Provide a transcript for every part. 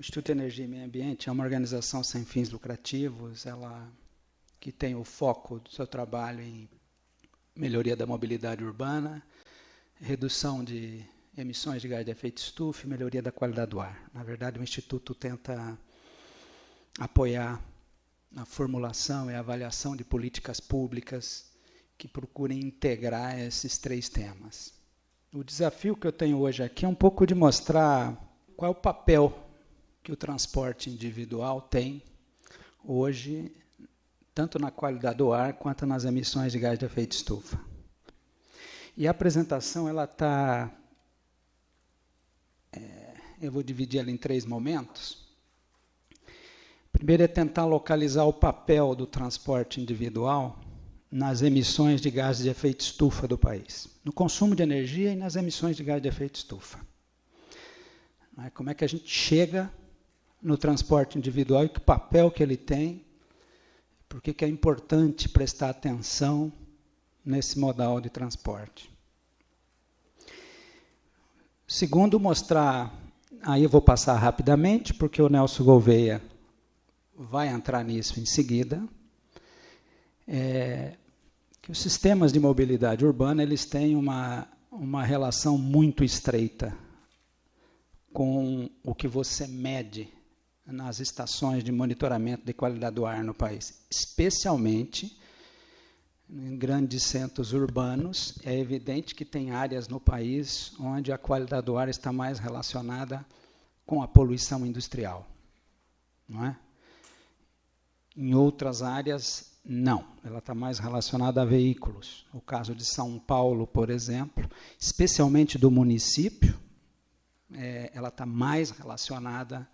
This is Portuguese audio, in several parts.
Instituto de Energia e Meio Ambiente é uma organização sem fins lucrativos, que tem o foco do seu trabalho em melhoria da mobilidade urbana, redução de emissões de gás de efeito estufa e melhoria da qualidade do ar. Na verdade, o Instituto tenta apoiar a formulação e a avaliação de políticas públicas que procurem integrar esses três temas. O desafio que eu tenho hoje aqui é um pouco de mostrar qual é o papel que o transporte individual tem hoje, tanto na qualidade do ar quanto nas emissões de gás de efeito estufa. E a apresentação, eu vou dividir ela em 3 momentos. Primeiro é tentar localizar o papel do transporte individual nas emissões de gases de efeito estufa do país, no consumo de energia e nas emissões de gás de efeito estufa. Como é que a gente chega no transporte individual e que papel que ele tem, por que é importante prestar atenção nesse modal de transporte. Segundo, mostrar, aí eu vou passar rapidamente, porque o Nelson Gouveia vai entrar nisso em seguida, que os sistemas de mobilidade urbana eles têm uma relação muito estreita com o que você mede nas estações de monitoramento de qualidade do ar no país, especialmente em grandes centros urbanos. É evidente que tem áreas no país onde a qualidade do ar está mais relacionada com a poluição industrial, não é? Em outras áreas, não. Ela está mais relacionada a veículos. O caso de São Paulo, por exemplo, especialmente do município, ela está mais relacionada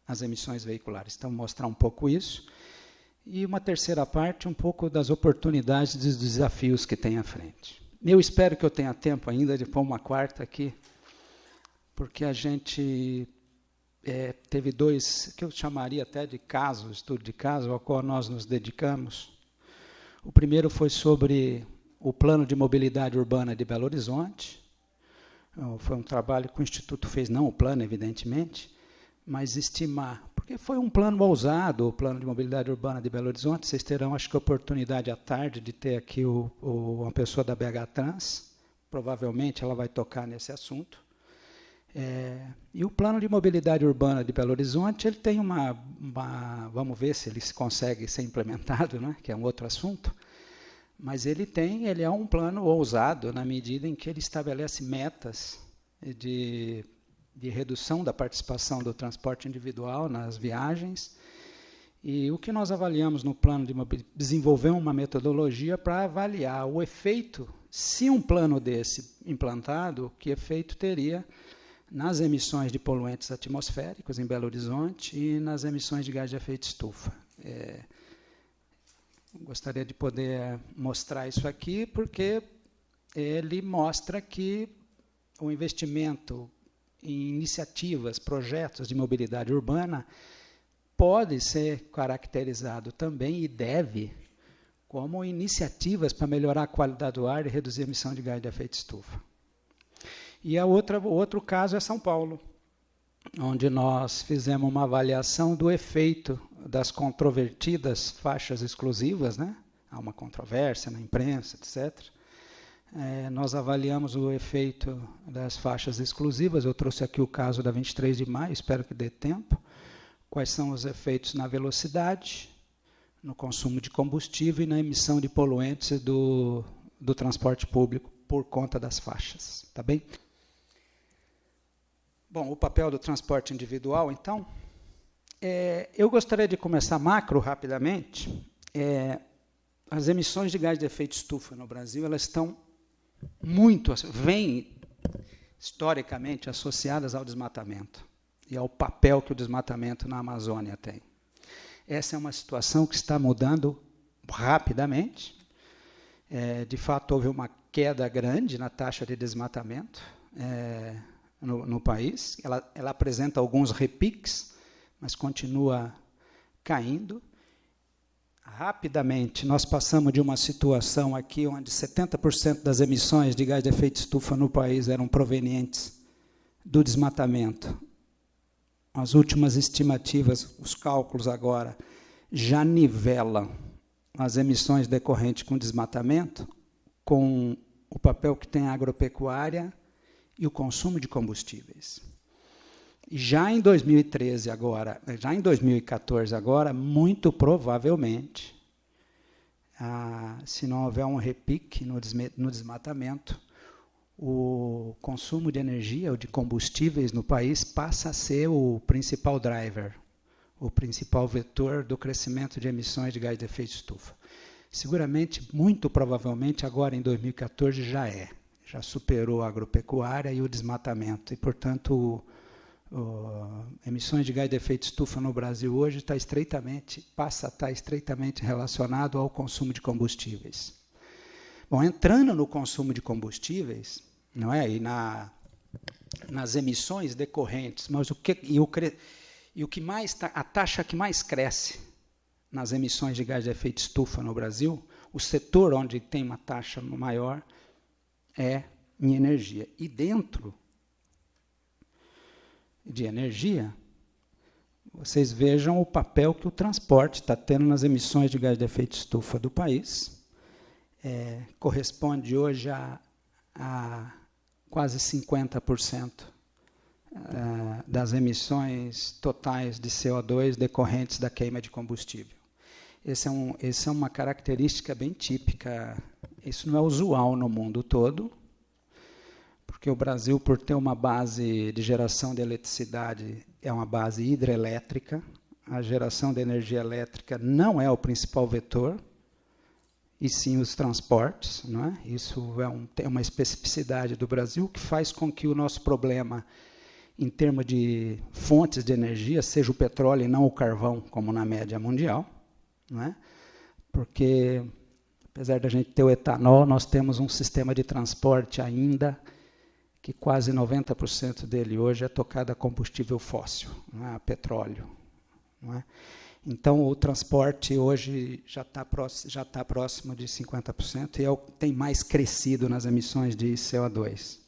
às emissões veiculares. Então, mostrar um pouco isso. E uma terceira parte, um pouco das oportunidades e dos desafios que tem à frente. Eu espero que eu tenha tempo ainda de pôr uma quarta aqui, porque a gente teve 2, que eu chamaria até de casos, estudo de caso, ao qual nós nos dedicamos. O primeiro foi sobre o Plano de Mobilidade Urbana de Belo Horizonte. Foi um trabalho que o Instituto fez, não o plano, evidentemente, mas estimar, porque foi um plano ousado, o Plano de Mobilidade Urbana de Belo Horizonte. Vocês terão, acho que, a oportunidade à tarde de ter aqui uma pessoa da BH Trans, provavelmente ela vai tocar nesse assunto. E o Plano de Mobilidade Urbana de Belo Horizonte, ele tem vamos ver se ele consegue ser implementado, né, que é um outro assunto, mas ele é um plano ousado na medida em que ele estabelece metas de redução da participação do transporte individual nas viagens. E o que nós avaliamos no plano desenvolver uma metodologia para avaliar o efeito, se um plano desse implantado, que efeito teria nas emissões de poluentes atmosféricos em Belo Horizonte e nas emissões de gás de efeito estufa. Gostaria de poder mostrar isso aqui, porque ele mostra que o investimento em iniciativas, projetos de mobilidade urbana pode ser caracterizado também, e deve, como iniciativas para melhorar a qualidade do ar e reduzir a emissão de gás de efeito estufa. E o outro caso é São Paulo, onde nós fizemos uma avaliação do efeito das controvertidas faixas exclusivas, né? Há uma controvérsia na imprensa, etc. Nós avaliamos o efeito das faixas exclusivas. Eu trouxe aqui o caso da 23 de maio, espero que dê tempo. Quais são os efeitos na velocidade, no consumo de combustível e na emissão de poluentes do transporte público por conta das faixas. Tá bem? Bom, o papel do transporte individual, então, eu gostaria de começar macro rapidamente. As emissões de gás de efeito estufa no Brasil, elas estão vêm historicamente associadas ao desmatamento e ao papel que o desmatamento na Amazônia tem. Essa é uma situação que está mudando rapidamente. De fato, houve uma queda grande na taxa de desmatamento no país. Ela apresenta alguns repiques, mas continua caindo. Rapidamente, nós passamos de uma situação aqui onde 70% das emissões de gás de efeito estufa no país eram provenientes do desmatamento as últimas estimativas, os cálculos agora, já nivelam as emissões decorrentes com desmatamento com o papel que tem a agropecuária e o consumo de combustíveis. E já em 2013 agora, já em 2014 agora, muito provavelmente, se não houver um repique no desmatamento, o consumo de energia ou de combustíveis no país passa a ser o principal driver, o principal vetor do crescimento de emissões de gás de efeito estufa. Seguramente, muito provavelmente, agora em 2014 já superou a agropecuária e o desmatamento. E, portanto, emissões de gás de efeito estufa no Brasil hoje passa a estar estreitamente relacionado ao consumo de combustíveis. Bom, entrando no consumo de combustíveis, não é? E nas emissões decorrentes, mas a taxa que mais cresce nas emissões de gás de efeito estufa no Brasil, o setor onde tem uma taxa maior é em energia. E dentro de energia, vocês vejam o papel que o transporte está tendo nas emissões de gás de efeito estufa do país. Corresponde hoje a quase 50% das emissões totais de CO2 decorrentes da queima de combustível. Essa é uma característica bem típica. Isso não é usual no mundo todo, porque o Brasil, por ter uma base de geração de eletricidade, é uma base hidrelétrica. A geração de energia elétrica não é o principal vetor, e sim os transportes. Não é? Isso é uma especificidade do Brasil que faz com que o nosso problema, em termos de fontes de energia, seja o petróleo e não o carvão, como na média mundial. Não é? Porque, apesar da gente ter o etanol, nós temos um sistema de transporte ainda que quase 90% dele hoje é tocado a combustível fóssil, não é? A petróleo. Não é? Então, o transporte hoje já está próximo de 50% e tem mais crescido nas emissões de CO2.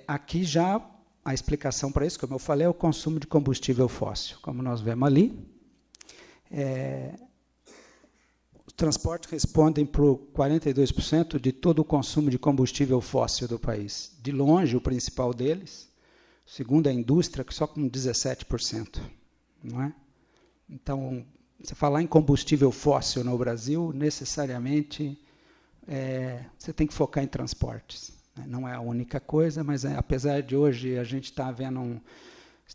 Aqui já a explicação para isso, como eu falei, é o consumo de combustível fóssil. Como nós vemos ali, os transportes respondem por 42% de todo o consumo de combustível fóssil do país. De longe, o principal deles, segundo a indústria, que só com 17%. Não é? Então, você falar em combustível fóssil no Brasil, necessariamente você tem que focar em transportes. Não é a única coisa, mas apesar de hoje a gente estar vendo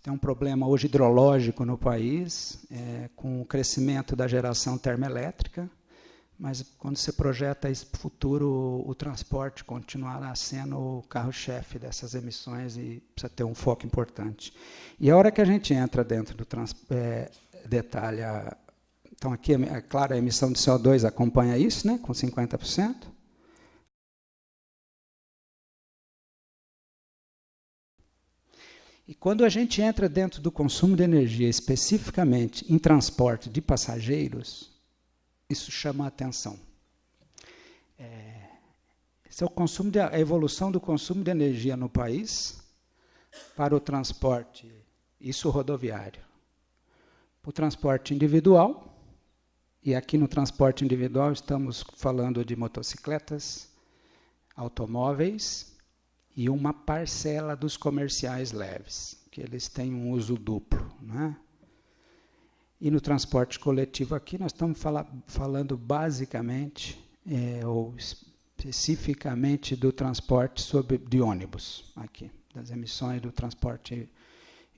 tem um problema hoje hidrológico no país, com o crescimento da geração termoelétrica, mas quando você projeta isso para o futuro, o transporte continuará sendo o carro-chefe dessas emissões e precisa ter um foco importante. E a hora que a gente entra dentro do detalha, então aqui, é claro, a emissão de CO2 acompanha isso, né, com 50%. E quando a gente entra dentro do consumo de energia, especificamente em transporte de passageiros, isso chama a atenção. Esse é a evolução do consumo de energia no país para o transporte, isso rodoviário. Para o transporte individual, e aqui no transporte individual estamos falando de motocicletas, automóveis, e uma parcela dos comerciais leves, que eles têm um uso duplo. Né? E no transporte coletivo aqui nós estamos falando basicamente, ou especificamente, do transporte de ônibus, aqui, das emissões do transporte.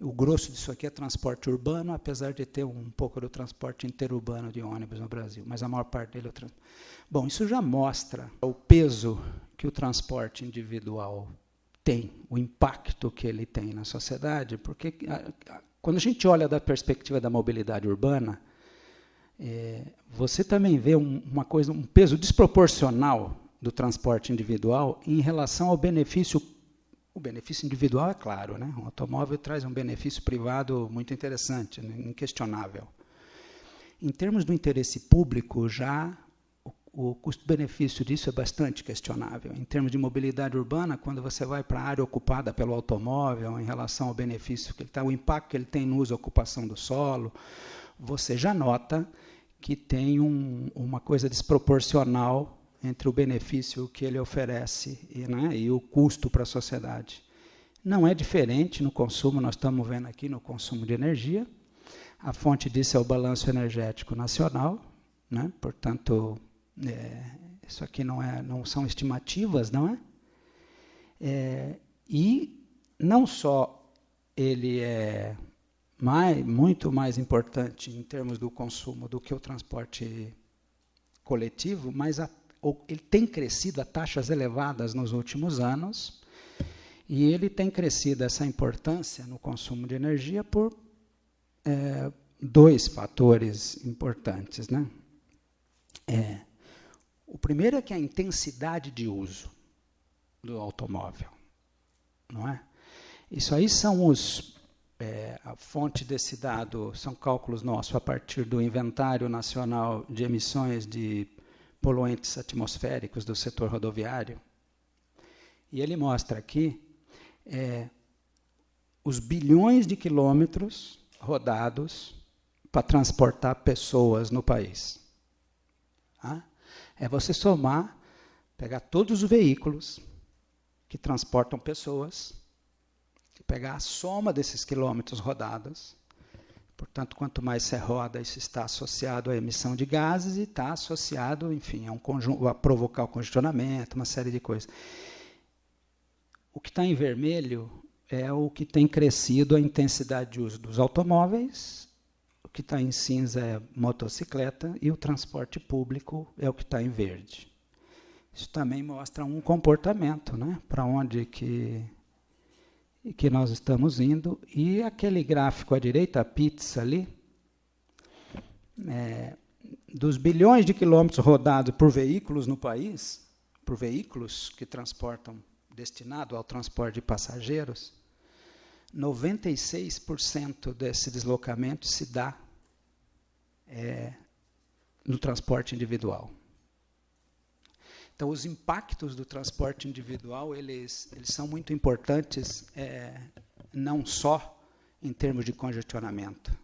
O grosso disso aqui é transporte urbano, apesar de ter um pouco do transporte interurbano de ônibus no Brasil, mas a maior parte dele é o transporte. Bom, isso já mostra o peso que o transporte individual tem, o impacto que ele tem na sociedade, porque quando a gente olha da perspectiva da mobilidade urbana, você também vê um peso desproporcional do transporte individual em relação ao benefício. O benefício individual é claro, né? O automóvel traz um benefício privado muito interessante, inquestionável. Em termos do interesse público, já o custo-benefício disso é bastante questionável. Em termos de mobilidade urbana, quando você vai para a área ocupada pelo automóvel, em relação ao benefício que ele está, o impacto que ele tem no uso e ocupação do solo, você já nota que tem uma coisa desproporcional entre o benefício que ele oferece e o custo para a sociedade. Não é diferente no consumo, nós estamos vendo aqui no consumo de energia. A fonte disso é o balanço energético nacional, né? Portanto, isso aqui não são estimativas, não é? E não só ele é muito mais importante em termos do consumo do que o transporte coletivo, mas ele tem crescido a taxas elevadas nos últimos anos, e ele tem crescido essa importância no consumo de energia por dois fatores importantes, né? O primeiro é que a intensidade de uso do automóvel, não é? Isso aí são a fonte desse dado, são cálculos nossos a partir do Inventário Nacional de Emissões de Poluentes Atmosféricos do setor rodoviário. E ele mostra aqui os bilhões de quilômetros rodados para transportar pessoas no país. Tá? É você somar, pegar todos os veículos que transportam pessoas, pegar a soma desses quilômetros rodados. Portanto, quanto mais você roda, isso está associado à emissão de gases e está associado, enfim, a provocar o congestionamento, uma série de coisas. O que está em vermelho é o que tem crescido a intensidade de uso dos automóveis, o que está em cinza é motocicleta e o transporte público é o que está em verde. Isso também mostra um comportamento, né, para onde que nós estamos indo. E aquele gráfico à direita, a pizza ali, dos bilhões de quilômetros rodados por veículos no país, por veículos que transportam, destinado ao transporte de passageiros, 96% desse deslocamento se dá no transporte individual. Então, os impactos do transporte individual, eles são muito importantes, não só em termos de congestionamento,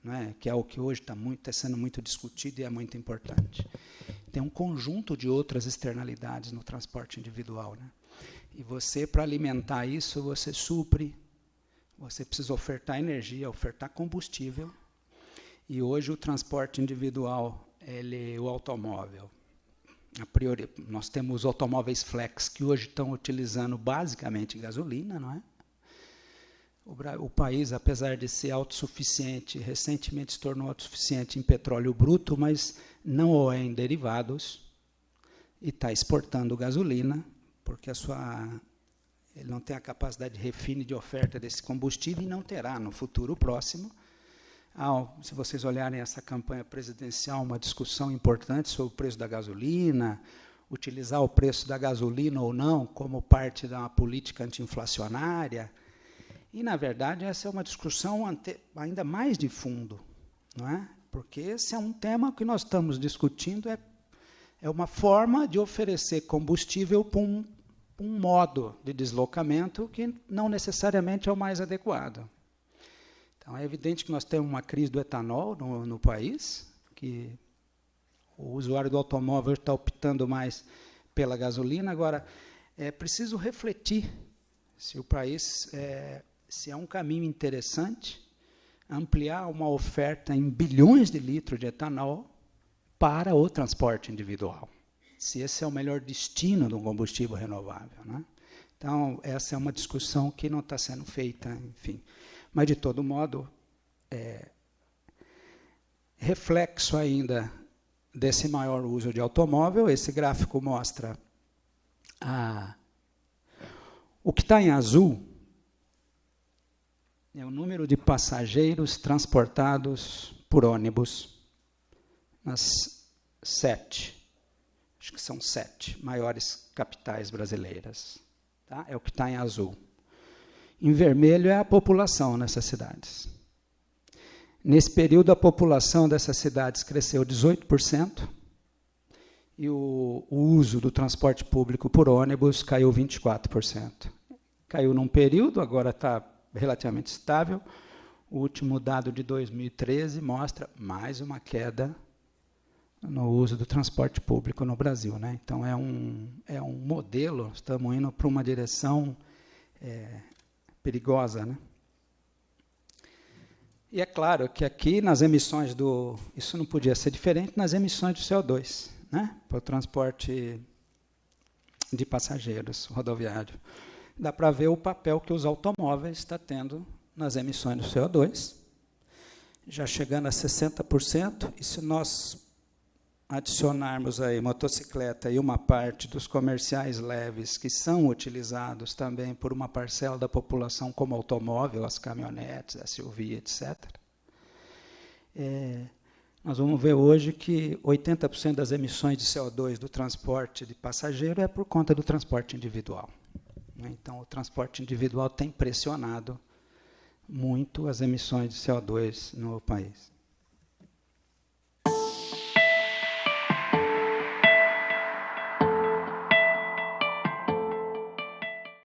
não é? Que é o que hoje está sendo muito discutido e é muito importante. Tem um conjunto de outras externalidades no transporte individual, né? E você, para alimentar isso, você supre, você precisa ofertar energia, ofertar combustível. E hoje o transporte individual, o automóvel, nós temos os automóveis flex, que hoje estão utilizando basicamente gasolina, não é? O país, apesar de ser autossuficiente, recentemente se tornou autossuficiente em petróleo bruto, mas não o é em derivados, e está exportando gasolina, porque ele não tem a capacidade de refino e de oferta desse combustível e não terá no futuro próximo. Se vocês olharem essa campanha presidencial, uma discussão importante sobre o preço da gasolina, utilizar o preço da gasolina ou não como parte de uma política anti-inflacionária. E, na verdade, essa é uma discussão ainda mais de fundo, não é? Porque esse é um tema que nós estamos discutindo, é uma forma de oferecer combustível para um modo de deslocamento que não necessariamente é o mais adequado. Então, é evidente que nós temos uma crise do etanol no país, que o usuário do automóvel está optando mais pela gasolina. Agora, é preciso refletir se o país, se é um caminho interessante ampliar uma oferta em bilhões de litros de etanol para o transporte individual, se esse é o melhor destino do combustível renovável, né? Então, essa é uma discussão que não está sendo feita, enfim. Mas, de todo modo, reflexo ainda desse maior uso de automóvel, esse gráfico mostra o que está em azul é o número de passageiros transportados por ônibus nas 7 maiores capitais brasileiras. Tá? É o que está em azul. Em vermelho é a população nessas cidades. Nesse período, a população dessas cidades cresceu 18%, e o uso do transporte público por ônibus caiu 24%. Caiu num período, agora está relativamente estável. O último dado de 2013 mostra mais uma queda no uso do transporte público no Brasil, né? Então, é um modelo, estamos indo para uma direção perigosa, né? E é claro que aqui nas emissões isso não podia ser diferente nas emissões de CO2, né? Para o transporte de passageiros rodoviário. Dá para ver o papel que os automóveis estão tendo nas emissões do CO2, já chegando a 60%, e se nós adicionarmos aí motocicleta e uma parte dos comerciais leves que são utilizados também por uma parcela da população como automóvel, as caminhonetes, SUV, etc., nós vamos ver hoje que 80% das emissões de CO2 do transporte de passageiro é por conta do transporte individual. Então, o transporte individual tem pressionado muito as emissões de CO2 no país.